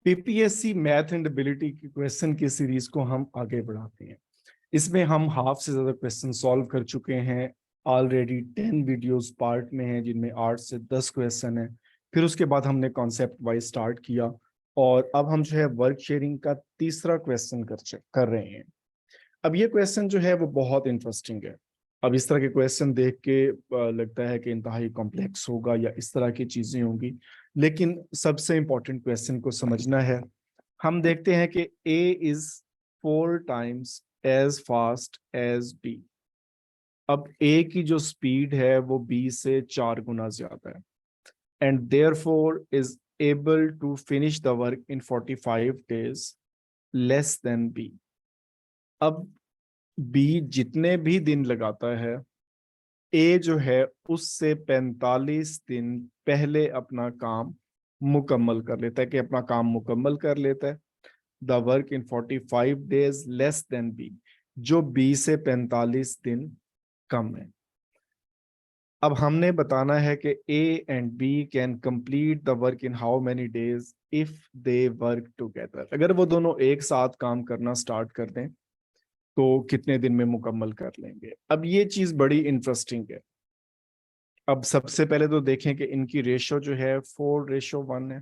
PPSC math and ability की question की series को हम आगे बढ़ाते हैं। इसमें हम हाफ से ज्यादा क्वेश्चन सॉल्व कर चुके हैं। ऑलरेडी 10 वीडियोस पार्ट में हैं जिनमें 8 से 10 क्वेश्चन हैं। फिर उसके बाद हमने कॉन्सेप्ट वाइज स्टार्ट किया और अब हम जो है वर्क शेयरिंग का तीसरा क्वेश्चन कर रहे हैं। अब ये क्वेश्चन जो है वो बहुत इंटरेस्टिंग है। अब इस तरह के क्वेश्चन देख के लगता है कि इंतहाई कॉम्प्लेक्स होगा या इस तरह की चीजें होंगी, लेकिन सबसे इंपॉर्टेंट क्वेश्चन को समझना है। हम देखते हैं कि A is 4 times as fast as B। अब A की जो स्पीड है वो B से 4 गुना ज्यादा है and therefore is able to finish the work in 45 days less than B। अब B जितने भी दिन लगाता है, A जो है उससे 45 दिन पहले अपना काम मुकम्मल कर लेता है कि अपना काम मुकम्मल कर लेता है। The work in 45 days less than B, जो B से 45 दिन कम है। अब हमने बताना है कि A and B can complete the work in how many days if they work together. अगर वो दोनों एक साथ काम करना स्टार्ट कर दें तो कितने दिन में मुकम्मल कर लेंगे। अब ये चीज बड़ी इंटरेस्टिंग है। अब सबसे पहले तो देखें कि इनकी रेशो जो है 4:1 है,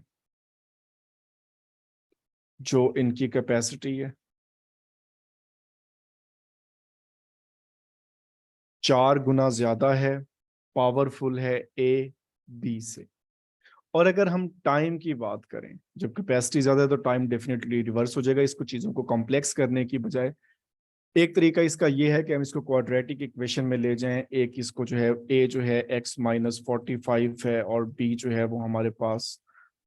जो इनकी कैपेसिटी है। 4 गुना ज्यादा है, पावरफुल है A B से। और अगर हम टाइम की बात करें, जब कैपेसिटी ज्यादा है तो टाइम डेफिनेटली रिवर्स हो जाएगा। इसको चीजों को कॉम्प्लेक्स करने की बजाय एक तरीका इसका ये है कि हम इसको क्वाड्रेटिक इक्वेशन में ले जाएं। एक इसको जो है A जो है x-45 है और B जो है वो हमारे पास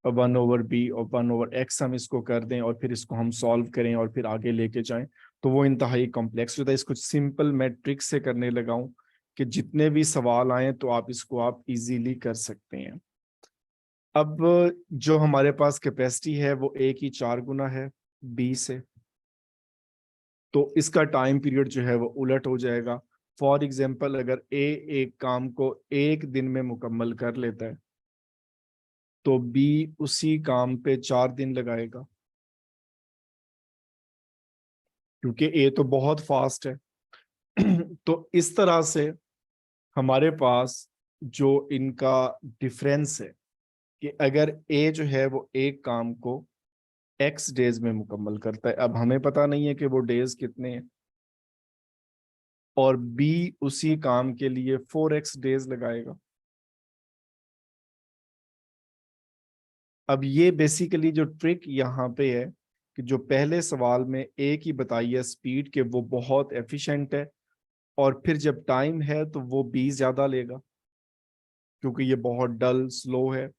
1/b और 1/x हम इसको कर दें और फिर इसको हम सॉल्व करें और फिर आगे लेके जाएं, तो वो इंतहाई कॉम्प्लेक्स होता है। इसको सिंपल मैट्रिक्स से करने लगाऊं कि जितने भी सवाल आए तो आप इजीली कर सकते हैं। अब जो हमारे पास कैपेसिटी है वो A की 4 गुना है B से, तो इसका टाइम पीरियड जो है वो उलट हो जाएगा। फॉर एग्जाम्पल, अगर A एक काम को 1 दिन में मुकम्मल कर लेता है तो B उसी काम पे 4 दिन लगाएगा, क्योंकि A तो बहुत फास्ट है। तो इस तरह से हमारे पास जो इनका डिफरेंस है कि अगर A जो है वो एक काम को X डेज में मुकम्मल करता है, अब हमें पता नहीं है कि वो डेज कितने हैं, और B उसी काम के लिए 4x डेज लगाएगा। अब ये बेसिकली जो ट्रिक यहाँ पे है कि जो पहले सवाल में A की बताई है स्पीड के वो बहुत एफिशिएंट है, और फिर जब टाइम है तो वो B ज्यादा लेगा क्योंकि ये बहुत डल स्लो है।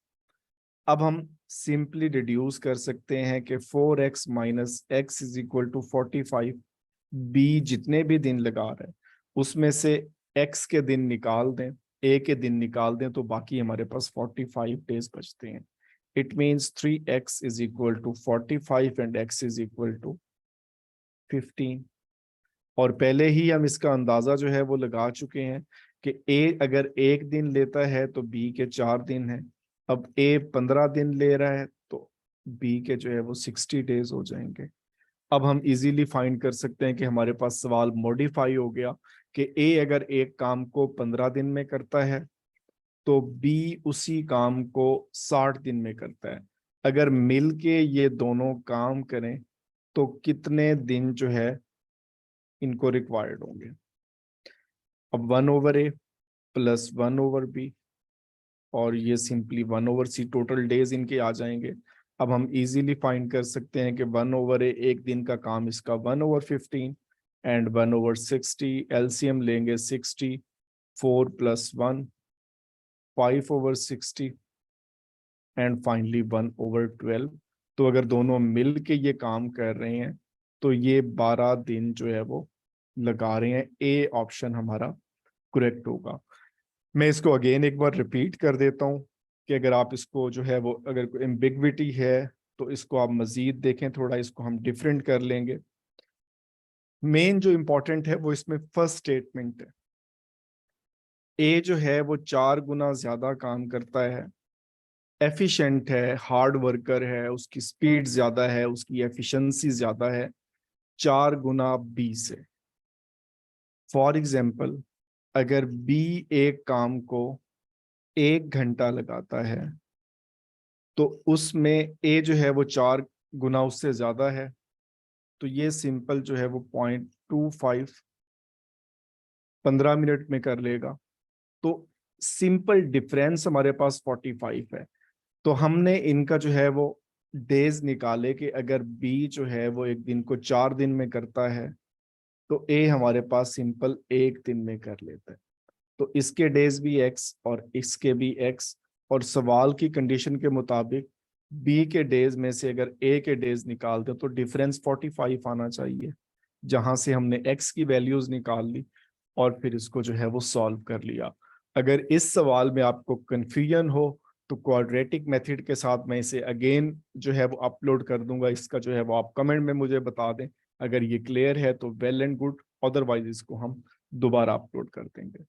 अब हम सिंपली रिड्यूस कर सकते हैं कि 4x minus x is equal to 45। B जितने भी दिन लगा रहे हैं उसमें से x के दिन निकाल दें, A के दिन निकाल दें, तो बाकी हमारे पास 45 डेज बचते हैं। It means 3x is equal to 45 and x is equal to 15। और पहले ही हम इसका अंदाजा जो है वो लगा चुके हैं कि A अगर 1 दिन लेता है तो B के 4 दिन है। अब A 15 दिन ले रहा है तो B के जो है वो 60 डेज हो जाएंगे। अब हम इजीली फाइंड कर सकते हैं कि हमारे पास सवाल मॉडिफाई हो गया कि A अगर एक काम को 15 दिन में करता है तो B उसी काम को 60 दिन में करता है। अगर मिल के ये दोनों काम करें तो कितने दिन जो है इनको रिक्वायर्ड होंगे। अब 1/A प्लस 1/B और ये सिंपली 1/C टोटल डेज इनके आ जाएंगे। अब हम इजीली फाइंड कर सकते हैं कि 1/A एक दिन का काम इसका 1/15 एंड 1/60 एलसीएम लेंगे 60, 4 + 1 5/60 एंड फाइनली 1/12। तो अगर दोनों मिल के ये काम कर रहे हैं तो ये 12 दिन जो है वो लगा रहे हैं। ए ऑप्शन हमारा करेक्ट होगा। मैं इसको अगेन एक बार रिपीट कर देता हूँ कि अगर आप इसको जो है वो अगर कोई एम्बिग्विटी है तो इसको आप मजीद देखें, थोड़ा इसको हम डिफरेंट कर लेंगे। मेन जो इंपॉर्टेंट है वो इसमें फर्स्ट स्टेटमेंट है। ए जो है वो 4 गुना ज्यादा काम करता है एफिशिएंट है, हार्ड वर्कर है, उसकी स्पीड ज्यादा है, उसकी एफिशिएंसी ज्यादा है 4 गुना बी से। फॉर एग्जाम्पल, अगर बी एक काम को 1 घंटा लगाता है तो उसमें ए जो है वो 4 गुना उससे ज्यादा है, तो ये सिंपल जो है वो 0.25 15 मिनट में कर लेगा। तो सिंपल डिफरेंस हमारे पास 45 है। तो हमने इनका जो है वो डेज निकाले कि अगर बी जो है वो एक दिन को 4 दिन में करता है तो ए हमारे पास सिंपल 1 दिन में कर लेता है। तो इसके डेज भी एक्स और इसके भी एक्स, और सवाल की कंडीशन के मुताबिक बी के डेज में से अगर ए के डेज निकाल दे तो डिफरेंस 45 आना चाहिए, जहां से हमने एक्स की वैल्यूज निकाल ली और फिर इसको जो है वो सॉल्व कर लिया। अगर इस सवाल में आपको कंफ्यूजन हो तो क्वाड्रेटिक मेथड के साथ मैं इसे अगेन जो है वो अपलोड कर दूंगा, इसका जो है वो आप कमेंट में मुझे बता दें। अगर ये क्लियर है तो वेल एंड गुड, अदरवाइज इसको हम दोबारा अपलोड कर देंगे।